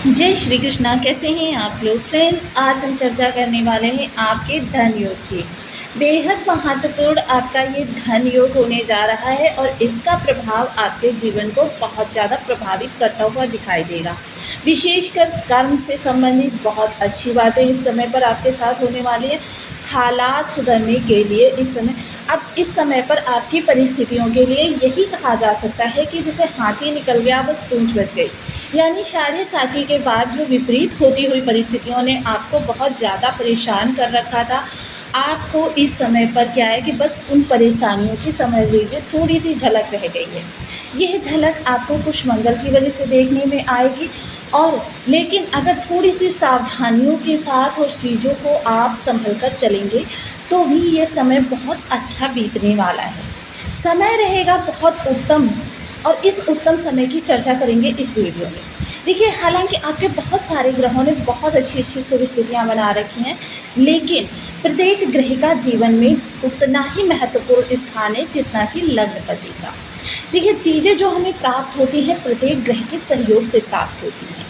जय श्री कृष्णा। कैसे हैं आप लोग फ्रेंड्स। आज हम चर्चा करने वाले हैं आपके धन योग की। बेहद महत्वपूर्ण आपका ये धन योग होने जा रहा है और इसका प्रभाव आपके जीवन को बहुत ज़्यादा प्रभावित करता हुआ दिखाई देगा। विशेषकर कर्म से संबंधित बहुत अच्छी बातें इस समय पर आपके साथ होने वाली है। हालात सुधरने के लिए इस समय पर आपकी परिस्थितियों के लिए यही कहा जा सकता है कि जैसे हाथी निकल गया बस पूंछ बच गई। यानी साढ़े साथी के बाद जो विपरीत होती हुई परिस्थितियों ने आपको बहुत ज़्यादा परेशान कर रखा था, आपको इस समय पर क्या है कि बस उन परेशानियों की समझ लीजिए थोड़ी सी झलक रह गई है। यह झलक आपको कुछ मंगल की वजह से देखने में आएगी और लेकिन अगर थोड़ी सी सावधानियों के साथ उस चीज़ों को आप संभल कर चलेंगे तो भी ये समय बहुत अच्छा बीतने वाला है। समय रहेगा बहुत उत्तम और इस उत्तम समय की चर्चा करेंगे इस वीडियो में। देखिए, हालांकि आपके बहुत सारे ग्रहों ने बहुत अच्छी अच्छी शुभ स्थितियाँ बना रखी हैं, लेकिन प्रत्येक ग्रह का जीवन में उतना ही महत्वपूर्ण स्थान है जितना कि लग्नपति का। देखिए, चीज़ें जो हमें प्राप्त होती हैं प्रत्येक ग्रह के सहयोग से प्राप्त होती हैं।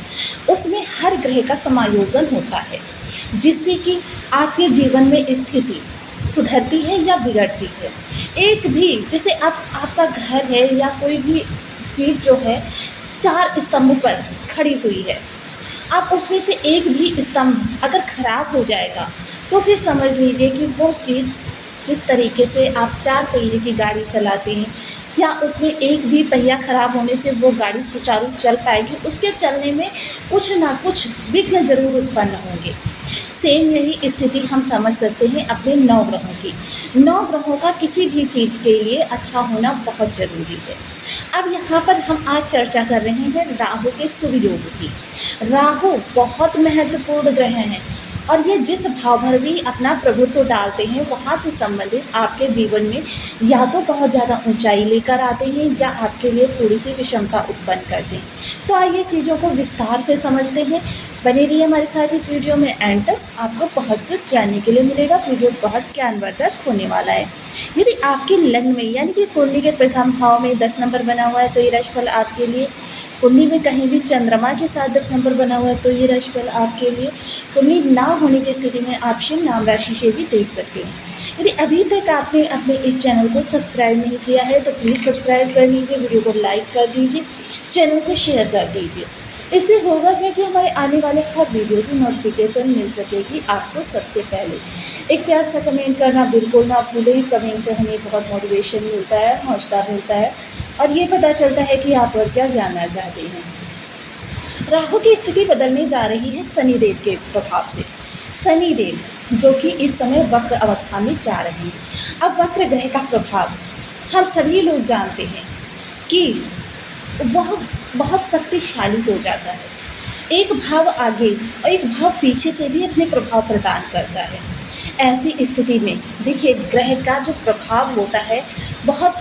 उसमें हर ग्रह का समायोजन होता है जिससे कि आपके जीवन में स्थिति सुधरती है या बिगड़ती है। एक भी जैसे आपका घर है या कोई भी चीज़ जो है 4 स्तंभ पर खड़ी हुई है, आप उसमें से एक भी स्तंभ अगर खराब हो जाएगा तो फिर समझ लीजिए कि वो चीज़ जिस तरीके से आप 4 पहिए की गाड़ी चलाते हैं या उसमें एक भी पहिया खराब होने से वो गाड़ी सुचारू चल पाएगी, उसके चलने में कुछ ना कुछ विघ्न जरूर उत्पन्न होंगे। सेम यही स्थिति हम समझ सकते हैं अपने 9 ग्रहों की। 9 ग्रहों का किसी भी चीज़ के लिए अच्छा होना बहुत ज़रूरी है। अब यहाँ पर हम आज चर्चा कर रहे हैं राहु के शुभ योग की। राहु बहुत महत्वपूर्ण ग्रह हैं और ये जिस भाव भर भी अपना प्रभुत्व डालते हैं वहाँ से संबंधित आपके जीवन में या तो बहुत ज़्यादा ऊंचाई लेकर आते हैं या आपके लिए थोड़ी सी विषमता उत्पन्न करते हैं। तो आइए चीज़ों को विस्तार से समझते हैं। बने रहिए हमारे साथ इस वीडियो में, एंड तक आपको बहुत कुछ जानने के लिए मिलेगा। वीडियो बहुत ज्ञानवर्धक होने वाला है। यदि आपके लग्न में यानी कि कुंडली के प्रथम भाव में 10 नंबर बना हुआ है तो ये राशिफल आपके लिए। कुंडली में कहीं भी चंद्रमा के साथ 10 नंबर बना हुआ है तो ये राशिफल आपके लिए। कुंडली ना होने की स्थिति में आप शिव नाम राशि से भी देख सकते हैं। यदि अभी तक आपने अपने इस चैनल को सब्सक्राइब नहीं किया है तो प्लीज़ सब्सक्राइब कर लीजिए, वीडियो को लाइक कर दीजिए, चैनल को शेयर कर दीजिए। इससे होगा क्या कि हमारे आने वाले हर वीडियो की नोटिफिकेशन मिल सकेगी आपको सबसे पहले। एक प्यार सा कमेंट करना बिल्कुल ना भूलें। कमेंट से हमें बहुत मोटिवेशन मिलता है, हौसला मिलता है और ये पता चलता है कि आप और क्या जानना चाहते हैं। राहु की स्थिति बदलने जा रही है शनिदेव के प्रभाव से। शनिदेव जो कि इस समय वक्र अवस्था में जा रहे हैं। अब वक्र ग्रह का प्रभाव हम सभी लोग जानते हैं कि वह बहुत शक्तिशाली हो जाता है। एक भाव आगे और एक भाव पीछे से भी अपने प्रभाव प्रदान करता है। ऐसी स्थिति में देखिए, ग्रह का जो प्रभाव होता है बहुत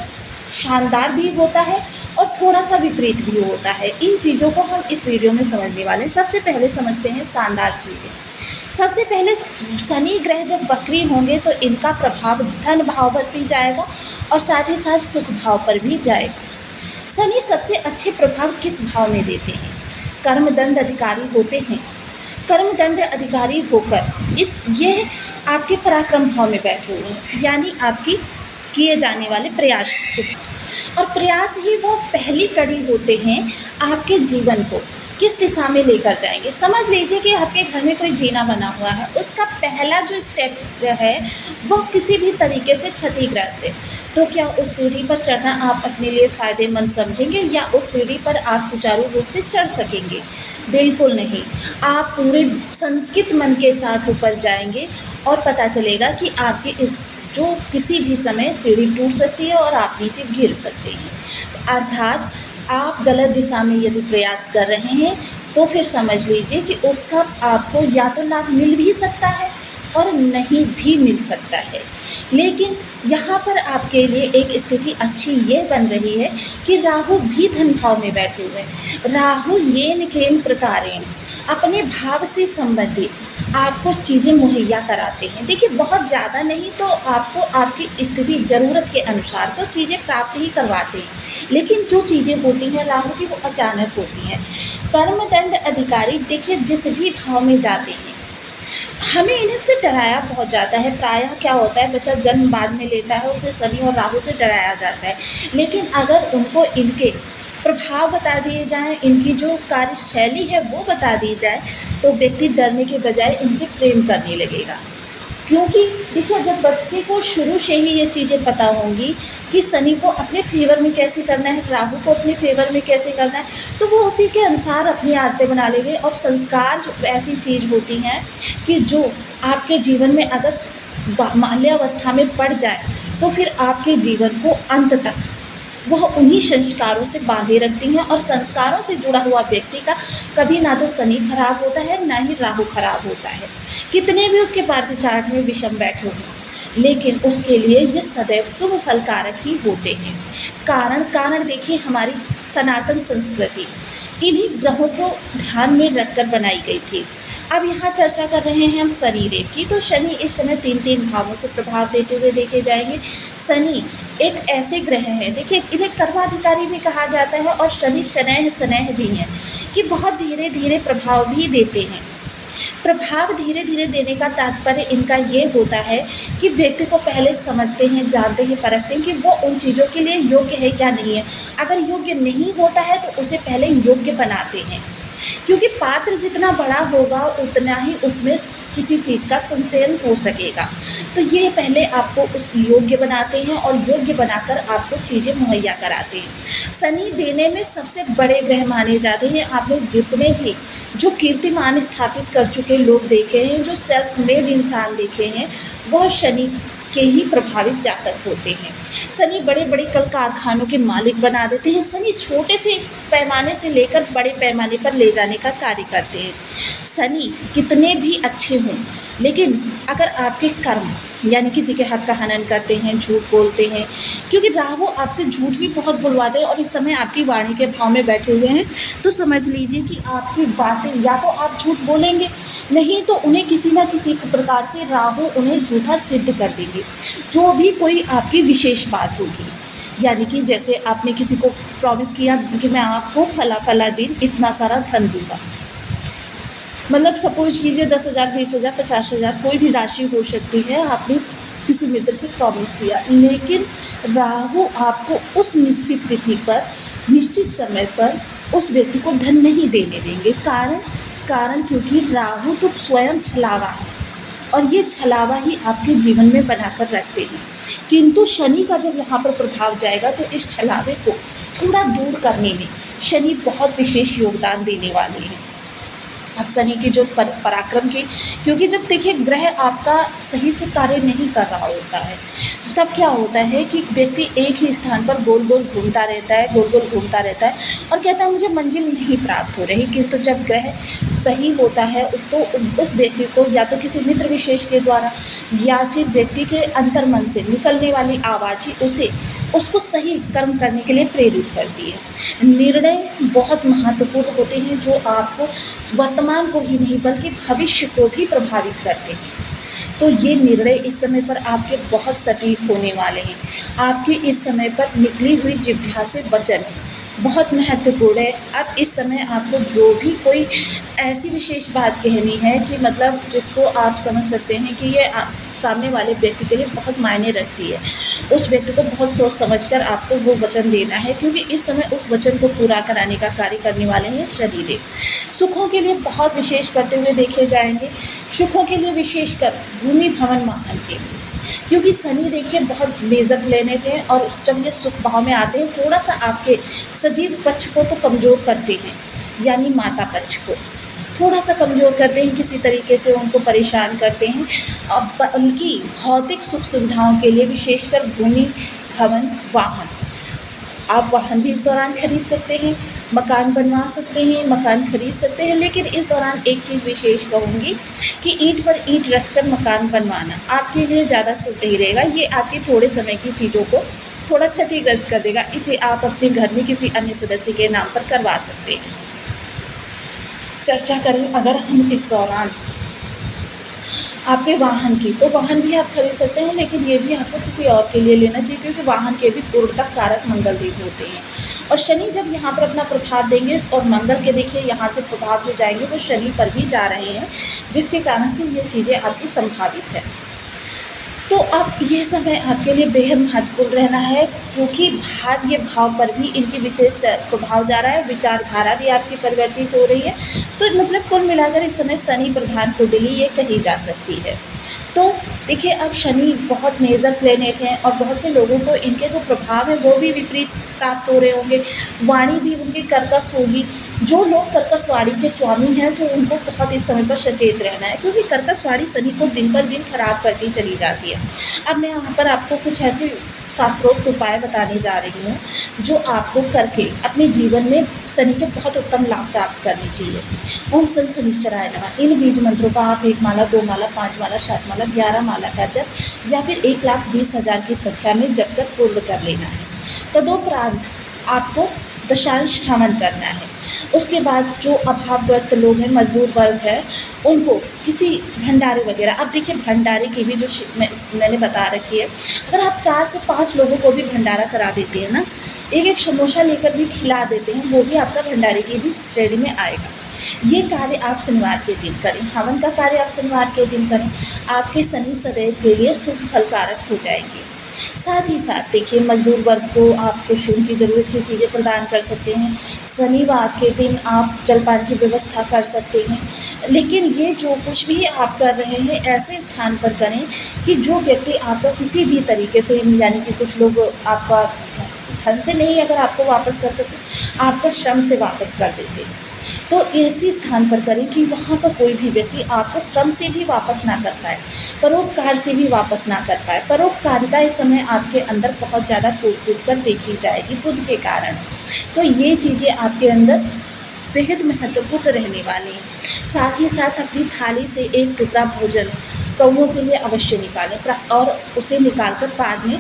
शानदार भी होता है और थोड़ा सा विपरीत भी होता है। इन चीज़ों को हम इस वीडियो में समझने वाले हैं। सबसे पहले समझते हैं शानदार चीज़ें। सबसे पहले शनि ग्रह जब वक्री होंगे तो इनका प्रभाव धन भाव पर भी जाएगा और साथ ही साथ सुख भाव पर भी जाएगा। शनि सबसे अच्छे प्रभाव किस भाव में देते हैं? कर्मदंड अधिकारी होते हैं। कर्मदंड अधिकारी होकर यह आपके पराक्रम भाव में बैठे हुए हैं, यानी आपकी किए जाने वाले प्रयास और प्रयास ही वो पहली कड़ी होते हैं आपके जीवन को किस दिशा में लेकर जाएंगे। समझ लीजिए कि आपके घर में कोई जीना बना हुआ है, उसका पहला जो स्टेप है वो किसी भी तरीके से क्षतिग्रस्त है, तो क्या उस सीढ़ी पर चढ़ना आप अपने लिए फ़ायदेमंद समझेंगे या उस सीढ़ी पर आप सुचारू रूप से चढ़ सकेंगे? बिल्कुल नहीं। आप पूरे संकित मन के साथ ऊपर जाएंगे और पता चलेगा कि आपकी इस जो किसी भी समय सीढ़ी टूट सकती है और आप नीचे गिर सकते हैं। अर्थात आप गलत दिशा में यदि प्रयास कर रहे हैं तो फिर समझ लीजिए कि उसका आपको या तो लाभ मिल भी सकता है और नहीं भी मिल सकता है। लेकिन यहाँ पर आपके लिए एक स्थिति अच्छी ये बन रही है कि राहु भी धन भाव में बैठे हुए हैं। राहु येन केन प्रकारेण अपने भाव से संबंधित आपको चीज़ें मुहैया कराते हैं। देखिए, बहुत ज़्यादा नहीं तो आपको आपकी स्थिति ज़रूरत के अनुसार तो चीज़ें प्राप्त ही करवाते हैं, लेकिन जो चीज़ें होती हैं राहु की वो अचानक होती हैं। कर्मदंड अधिकारी देखिए जिस भी भाव में जाते हैं हमें इनसे डराया बहुत जाता है। प्रायः क्या होता है बच्चा जन्म बाद में लेता है उसे शनि और राहु से डराया जाता है, लेकिन अगर उनको इनके प्रभाव बता दिए जाएं, इनकी जो कार्यशैली है वो बता दी जाए तो व्यक्ति डरने के बजाय इनसे प्रेम करने लगेगा। क्योंकि देखिए जब बच्चे को शुरू से ही ये चीज़ें पता होंगी कि शनि को अपने फेवर में कैसे करना है, राहु को अपने फेवर में कैसे करना है, तो वो उसी के अनुसार अपनी आदतें बना लेंगे। और संस्कार जो ऐसी चीज़ होती हैं कि जो आपके जीवन में अगर बाल्यावस्था में पड़ जाए तो फिर आपके जीवन को अंत तक वह उन्हीं संस्कारों से बांधे रखती हैं। और संस्कारों से जुड़ा हुआ व्यक्ति का कभी ना तो शनि खराब होता है ना ही राहु खराब होता है, कितने भी उसके पार्थिव चार्ट में विषम बैठे हों, लेकिन उसके लिए ये सदैव शुभ फलकारक ही होते हैं। कारण देखिए हमारी सनातन संस्कृति इन्हीं ग्रहों को ध्यान में रखकर बनाई गई थी। अब यहाँ चर्चा कर रहे हैं हम शनिदेव की। तो शनि इस समय 3 भावों से प्रभाव देते हुए देखे जाएंगे। शनि एक ऐसे ग्रह हैं, देखिए इन्हें कर्माधिकारी भी कहा जाता है और शनि शनैः भी हैं कि बहुत धीरे धीरे प्रभाव भी देते हैं। प्रभाव धीरे धीरे देने का तात्पर्य इनका ये होता है कि व्यक्ति को पहले समझते हैं, जानते हैं, परखते हैं कि वो उन चीज़ों के लिए योग्य है या नहीं है। अगर योग्य नहीं होता है तो उसे पहले योग्य बनाते हैं, क्योंकि पात्र जितना बड़ा होगा उतना ही उसमें किसी चीज़ का संचयन हो सकेगा। तो ये पहले आपको उस योग्य बनाते हैं और योग्य बनाकर आपको चीज़ें मुहैया कराते हैं। शनि देने में सबसे बड़े ग्रह माने जाते हैं। आपने जितने भी जो कीर्तिमान स्थापित कर चुके लोग देखे हैं, जो सेल्फ मेड इंसान देखे हैं, वह शनि के ही प्रभावित जातक होते हैं। शनि बड़े बड़े कल कारखानों के मालिक बना देते हैं। शनि छोटे से पैमाने से लेकर बड़े पैमाने पर ले जाने का कार्य करते हैं। शनि कितने भी अच्छे हों, लेकिन अगर आपके कर्म यानी किसी के हक का हनन करते हैं, झूठ बोलते हैं, क्योंकि राहु आपसे झूठ भी बहुत बुलवाते हैं और इस समय आपकी वाणी के भाव में बैठे हुए हैं, तो समझ लीजिए कि आपकी बातें या तो आप झूठ बोलेंगे, नहीं तो उन्हें किसी न किसी प्रकार से राहु उन्हें झूठा सिद्ध कर देंगे। जो भी कोई आपकी विशेष बात होगी, यानी कि जैसे आपने किसी को प्रॉमिस किया कि मैं आपको फला दिन इतना सारा धन दूंगा, मतलब सपोज कीजिए 10,000, 20,000, 50,000 कोई भी राशि हो सकती है, आपने किसी मित्र से प्रॉमिस किया, लेकिन राहु आपको उस निश्चित तिथि पर, निश्चित समय पर उस व्यक्ति को धन नहीं देने देंगे। कारण क्योंकि राहु तो स्वयं छलावा है और ये छलावा ही आपके जीवन में बनाकर रखते हैं। किंतु शनि का जब यहाँ पर प्रभाव जाएगा तो इस छलावे को थोड़ा दूर करने में शनि बहुत विशेष योगदान देने वाले हैं। अब शनि की जो पराक्रम की, क्योंकि जब देखिए ग्रह आपका सही से कार्य नहीं कर रहा होता है, तब क्या होता है कि व्यक्ति एक ही स्थान पर गोल गोल घूमता रहता है, गोल गोल घूमता रहता है और कहता है मुझे मंजिल नहीं प्राप्त हो रही। किंतु जब ग्रह सही होता है तो उस व्यक्ति को या तो किसी मित्र विशेष के द्वारा या फिर व्यक्ति के अंतर्मन से निकलने वाली आवाज़ ही उसको सही कर्म करने के लिए प्रेरित करती है। निर्णय बहुत महत्वपूर्ण होते हैं जो आपको वर्तमान को ही नहीं बल्कि भविष्य को भी प्रभावित करते हैं। तो ये निर्णय इस समय पर आपके बहुत सटीक होने वाले हैं। आपकी इस समय पर निकली हुई जिह्वा से वचन बहुत महत्वपूर्ण है। अब इस समय आपको जो भी कोई ऐसी विशेष बात कहनी है कि मतलब जिसको आप समझ सकते हैं कि ये सामने वाले व्यक्ति के लिए बहुत मायने रखती है, उस व्यक्ति को बहुत सोच समझकर आपको वो वचन देना है, क्योंकि इस समय उस वचन को पूरा कराने का कार्य करने वाले हैं शनिदेव। सुखों के लिए बहुत विशेष करते हुए देखे जाएंगे। सुखों के लिए विशेषकर भूमि भवन वाहन के लिए, क्योंकि शनि देखिए बहुत मेजर प्लेनेट है और जब ये सुख भाव में आते हैं थोड़ा सा आपके सजीव पक्ष को तो कमज़ोर करते हैं, यानी माता पक्ष को थोड़ा सा कमज़ोर करते हैं, किसी तरीके से उनको परेशान करते हैं। और उनकी भौतिक सुख सुविधाओं के लिए विशेषकर भूमि भवन वाहन, आप वाहन भी इस दौरान खरीद सकते हैं, मकान बनवा सकते हैं, मकान खरीद सकते हैं। लेकिन इस दौरान एक चीज़ विशेष कहूँगी कि ईंट पर ईंट रखकर मकान बनवाना आपके लिए ज़्यादा सूट नहीं रहेगा। ये आपके थोड़े समय की चीज़ों को थोड़ा क्षतिग्रस्त कर देगा। इसे आप अपने घर में किसी अन्य सदस्य के नाम पर करवा सकते हैं। चर्चा करें अगर हम इस दौरान आपके वाहन की, तो वाहन भी आप खरीद सकते हैं, लेकिन ये भी आपको किसी और के लिए लेना चाहिए, क्योंकि वाहन के भी पूर्णतः कारक मंगल देव होते हैं। और शनि जब यहाँ पर अपना प्रभाव देंगे, और मंगल के देखिए यहाँ से प्रभाव जो जाएंगे वो शनि पर भी जा रहे हैं, जिसके कारण से ये चीज़ें आपकी संभावित है। तो अब ये समय आपके लिए बेहद महत्वपूर्ण रहना है, क्योंकि भाग्य भाव पर भी इनकी विशेष प्रभाव जा रहा है, विचारधारा भी आपकी परिवर्तित हो रही है। तो मतलब कुल मिलाकर इस समय शनि प्रधान कुंडली ये कही जा सकती है। तो देखिए, अब शनि बहुत मेजर प्लेनेट हैं, और बहुत से लोगों को इनके जो प्रभाव हैं वो भी विपरीत प्राप्त हो रहे होंगे। वाणी भी उनकी कर्कश होगी। जो लोग कर्कश वाणी के स्वामी हैं, तो उनको बहुत इस समय पर सचेत रहना है, क्योंकि कर्कश वाणी शनि को दिन पर दिन खराब करती चली जाती है। अब मैं यहाँ पर आपको कुछ ऐसे शास्त्रोक्त उपाय बताने जा रही हूँ, जो आपको करके अपने जीवन में शनि के बहुत उत्तम लाभ प्राप्त करने चाहिए। ओम सन शनिश्चराय नमः। इन बीज मंत्रों का आप 1 माला, 2 माला, 5 माला, 7 माला, 11 माला का जप, या फिर 1,20,000 की संख्या में जब तक पूर्ण कर लेना है। तदोपरांत आपको दशांश हवन करना है। उसके बाद जो अभावग्रस्त लोग हैं, मजदूर वर्ग है, उनको किसी भंडारे वगैरह, अब देखिए भंडारे की भी जो मैंने बता रखी है, अगर आप 4 से 5 लोगों को भी भंडारा करा देते हैं ना, एक एक समोसा लेकर भी खिला देते हैं, वो भी आपका भंडारे की भी श्रेणी में आएगा। ये कार्य आप शनिवार के दिन करें, हवन का कार्य आप शनिवार के दिन करें, आपके शनि सदैव के लिए शुभ फलकारक हो जाएंगे। साथ ही साथ देखिए, मजदूर वर्ग को आप कुछ उनकी ज़रूरत की चीज़ें प्रदान कर सकते हैं। शनिवार के दिन आप जलपान की व्यवस्था कर सकते हैं, लेकिन ये जो कुछ भी आप कर रहे हैं ऐसे स्थान पर करें कि जो व्यक्ति आपका किसी भी तरीके से, यानी कि कुछ लोग आपका धन से नहीं अगर आपको वापस कर सकते, आपका श्रम से वापस कर देते हैं। तो ऐसी स्थान पर करें कि वहाँ पर कोई भी व्यक्ति आपको श्रम से भी वापस ना कर पाए, परोपकार से भी वापस ना कर पाए। परोपकारिता इस समय आपके अंदर बहुत ज़्यादा कूट कर देखी जाएगी बुध के कारण। तो ये चीज़ें आपके अंदर बेहद महत्वपूर्ण रहने वाली हैं। साथ ही साथ अपनी थाली से एक टुकड़ा भोजन कौओं के लिए अवश्य निकालें, और उसे निकालकर बाद में